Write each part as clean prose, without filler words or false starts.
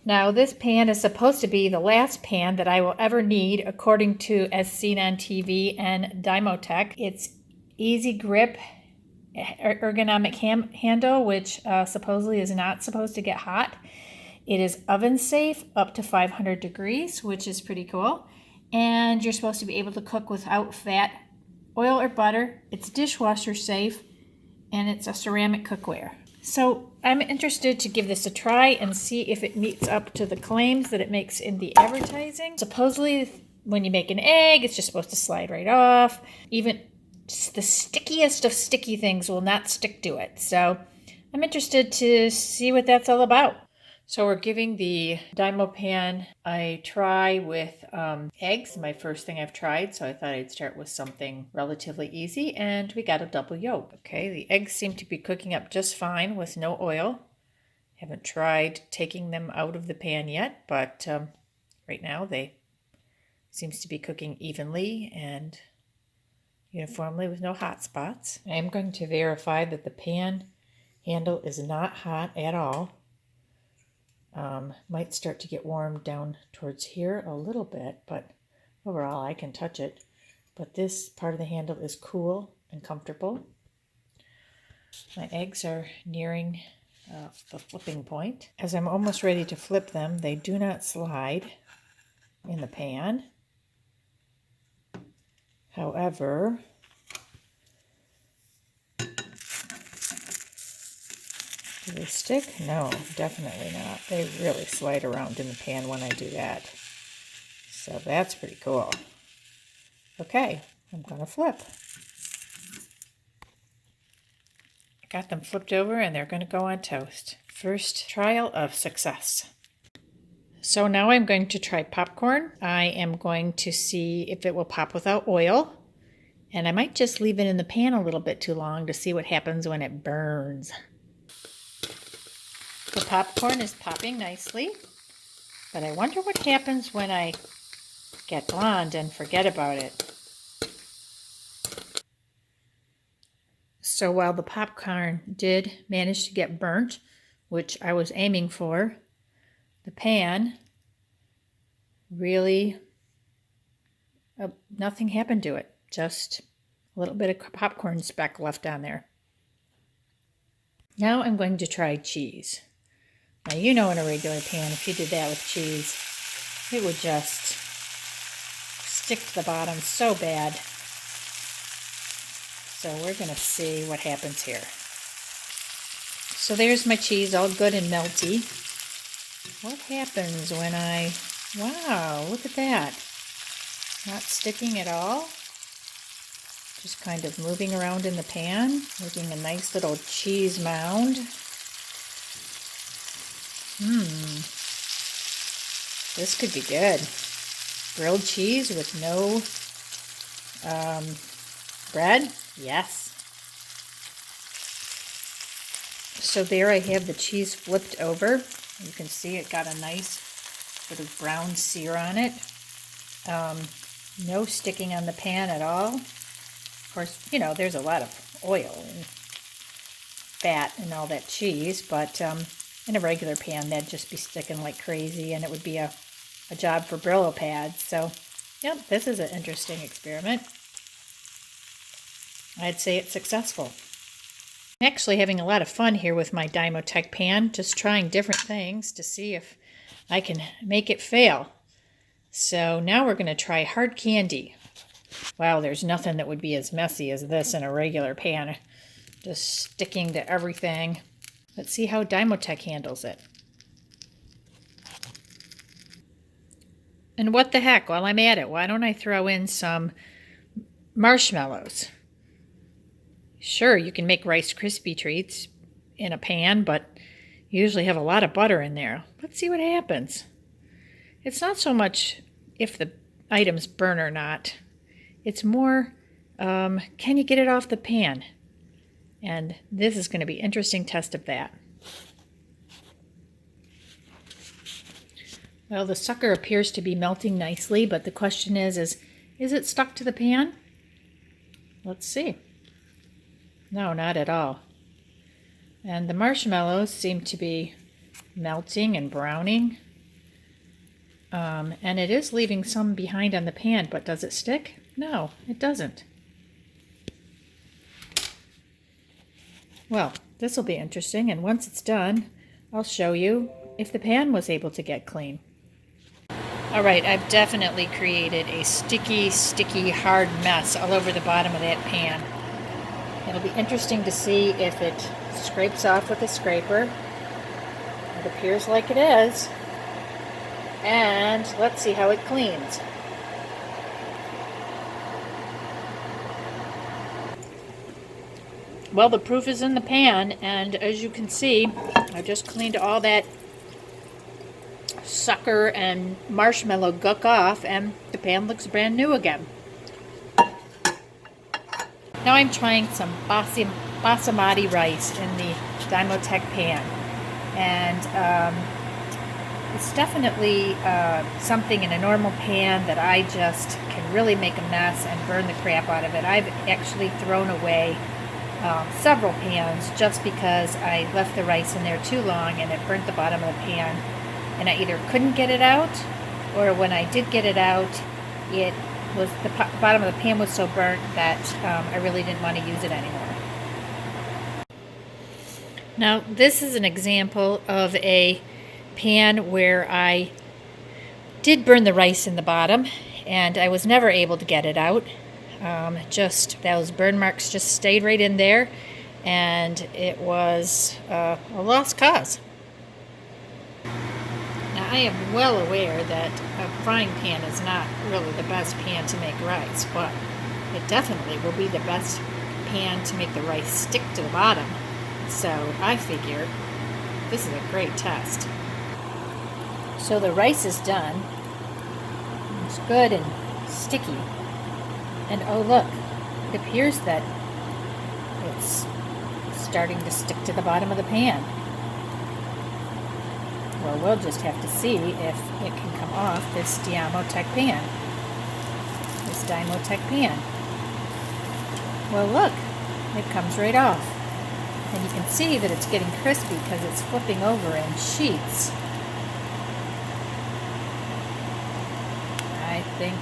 Now this pan is supposed to be the last pan that I will ever need according to As Seen on TV and Diamotech. It's easy grip, ergonomic handle, which supposedly is not supposed to get hot. It is oven safe up to 500 degrees, which is pretty cool. And you're supposed to be able to cook without fat, oil, or butter. It's dishwasher safe, and it's a ceramic cookware. So I'm interested to give this a try and see if it meets up to the claims that it makes in the advertising. Supposedly, when you make an egg, it's just supposed to slide right off. Even the stickiest of sticky things will not stick to it. So I'm interested to see what that's all about. So we're giving the Dymo pan a try with eggs, my first thing I've tried, so I thought I'd start with something relatively easy, and we got a double yolk. Okay, the eggs seem to be cooking up just fine with no oil. Haven't tried taking them out of the pan yet, but right now they seems to be cooking evenly and uniformly with no hot spots. I am going to verify that the pan handle is not hot at all. Might start to get warm down towards here a little bit, but overall I can touch it. But this part of the handle is cool and comfortable. My eggs are nearing the flipping point. As I'm almost ready to flip them, they do not slide in the pan. However, do they stick? No, definitely not. They really slide around in the pan when I do that. So that's pretty cool. Okay, I'm going to flip. I got them flipped over and they're going to go on toast. First trial of success. So now I'm going to try popcorn. I am going to see if it will pop without oil. And I might just leave it in the pan a little bit too long to see what happens when it burns. The popcorn is popping nicely, but I wonder what happens when I get blonde and forget about it. So while the popcorn did manage to get burnt, which I was aiming for, the pan really, nothing happened to it. Just a little bit of popcorn speck left on there. Now I'm going to try cheese. Now, you know, in a regular pan, if you did that with cheese, it would just stick to the bottom so bad. So we're going to see what happens here. So there's my cheese, all good and melty. What happens when wow, look at that. Not sticking at all. Just kind of moving around in the pan, making a nice little cheese mound. This could be good. Grilled cheese with no bread? Yes. So there I have the cheese flipped over. You can see it got a nice sort of brown sear on it. No sticking on the pan at all. Of course, you know, there's a lot of oil and fat and all that cheese, but in a regular pan, that'd just be sticking like crazy, and it would be a job for Brillo pads. So, yep, this is an interesting experiment. I'd say it's successful. I'm actually having a lot of fun here with my Diamotech pan, just trying different things to see if I can make it fail. So now we're going to try hard candy. Wow, there's nothing that would be as messy as this in a regular pan. Just sticking to everything. Let's see how Diamotech handles it. And what the heck, while I'm at it, why don't I throw in some marshmallows? Sure, you can make Rice Krispie treats in a pan, but you usually have a lot of butter in there. Let's see what happens. It's not so much if the items burn or not. It's more, can you get it off the pan? And this is going to be an interesting test of that. Well, the sucker appears to be melting nicely, but the question is it stuck to the pan? Let's see. No, not at all. And the marshmallows seem to be melting and browning. And it is leaving some behind on the pan, but does it stick? No, it doesn't. Well, this will be interesting, and once it's done, I'll show you if the pan was able to get clean. Alright, I've definitely created a sticky, hard mess all over the bottom of that pan. It'll be interesting to see if it scrapes off with a scraper. It appears like it is. And let's see how it cleans. Well, the proof is in the pan, and as you can see, I just cleaned all that sucker and marshmallow guck off, and the pan looks brand new again. Now I'm trying some basmati rice in the Diamotech pan, and it's definitely something in a normal pan that I just can really make a mess and burn the crap out of it. I've actually thrown away several pans just because I left the rice in there too long and it burnt the bottom of the pan, and I either couldn't get it out, or when I did get it out, it was the bottom of the pan was so burnt that I really didn't want to use it anymore. Now this is an example of a pan where I did burn the rice in the bottom and I was never able to get it out. Just those burn marks just stayed right in there, and it was a lost cause. Now I am well aware that a frying pan is not really the best pan to make rice, but it definitely will be the best pan to make the rice stick to the bottom. So I figure this is a great test. So the rice is done. It's good and sticky. And oh look, it appears that it's starting to stick to the bottom of the pan. Well, we'll just have to see if it can come off this Diamotech pan. Well look, it comes right off. And you can see that it's getting crispy because it's flipping over in sheets. I think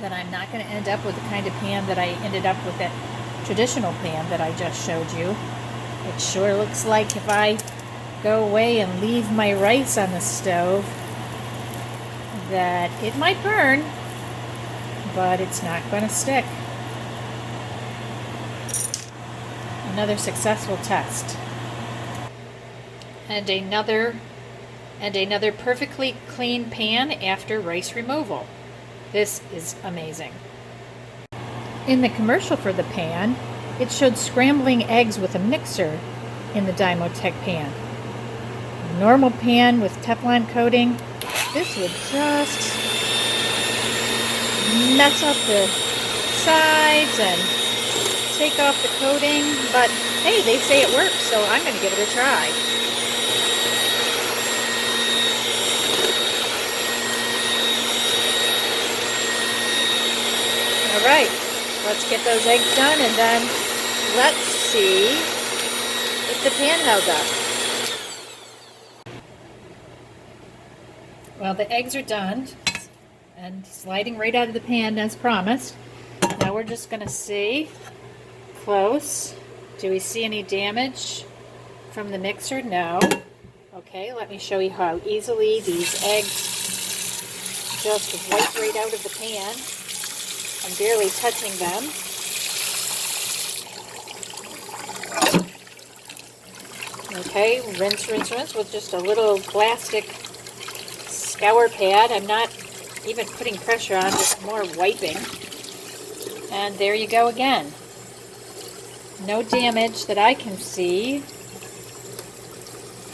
that I'm not going to end up with the kind of pan that I ended up with, that traditional pan that I just showed you. It sure looks like if I go away and leave my rice on the stove that it might burn, but it's not going to stick. Another successful test. And another perfectly clean pan after rice removal. This is amazing. In the commercial for the pan, it showed scrambling eggs with a mixer in the Diamotech pan. A normal pan with Teflon coating, this would just mess up the sides and take off the coating, but hey, they say it works, so I'm going to give it a try. Alright, let's get those eggs done, and then let's see if the pan held up. Well, the eggs are done and sliding right out of the pan as promised. Now we're just going to see close. Do we see any damage from the mixer? No. Okay, let me show you how easily these eggs just wipe right out of the pan. I'm barely touching them. Okay, rinse with just a little plastic scour pad. I'm not even putting pressure on, just more wiping. And there you go again. No damage that I can see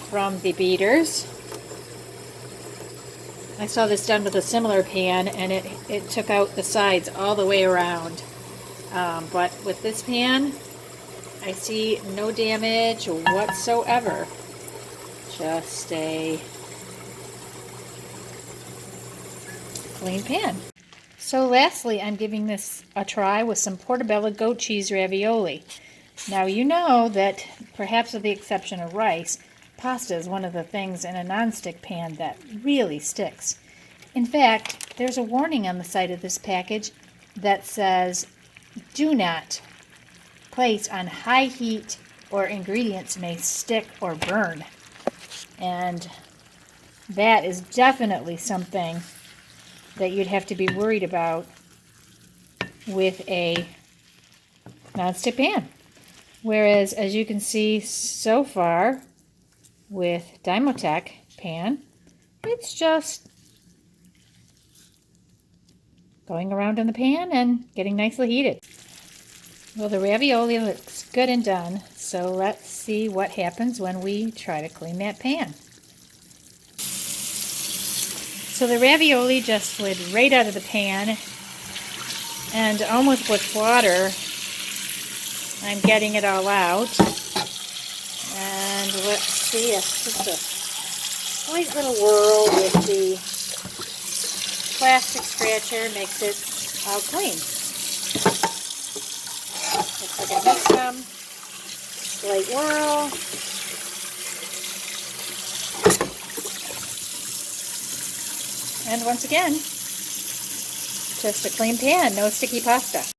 from the beaters. I saw this done with a similar pan, and it took out the sides all the way around. But with this pan, I see no damage whatsoever. Just a clean pan. So lastly, I'm giving this a try with some portobello goat cheese ravioli. Now you know that, perhaps with the exception of rice, pasta is one of the things in a nonstick pan that really sticks. In fact, there's a warning on the side of this package that says, do not place on high heat or ingredients may stick or burn. And that is definitely something that you'd have to be worried about with a nonstick pan. Whereas, as you can see so far with Diamotech pan, it's just going around in the pan and getting nicely heated. Well, the ravioli looks good and done, so let's see what happens when we try to clean that pan. So the ravioli just slid right out of the pan, and almost with water, I'm getting it all out. And let's see, it's just a slight little whirl with the plastic scratcher makes it all clean. Looks like I missed some. Slight whirl. And once again, just a clean pan, no sticky pasta.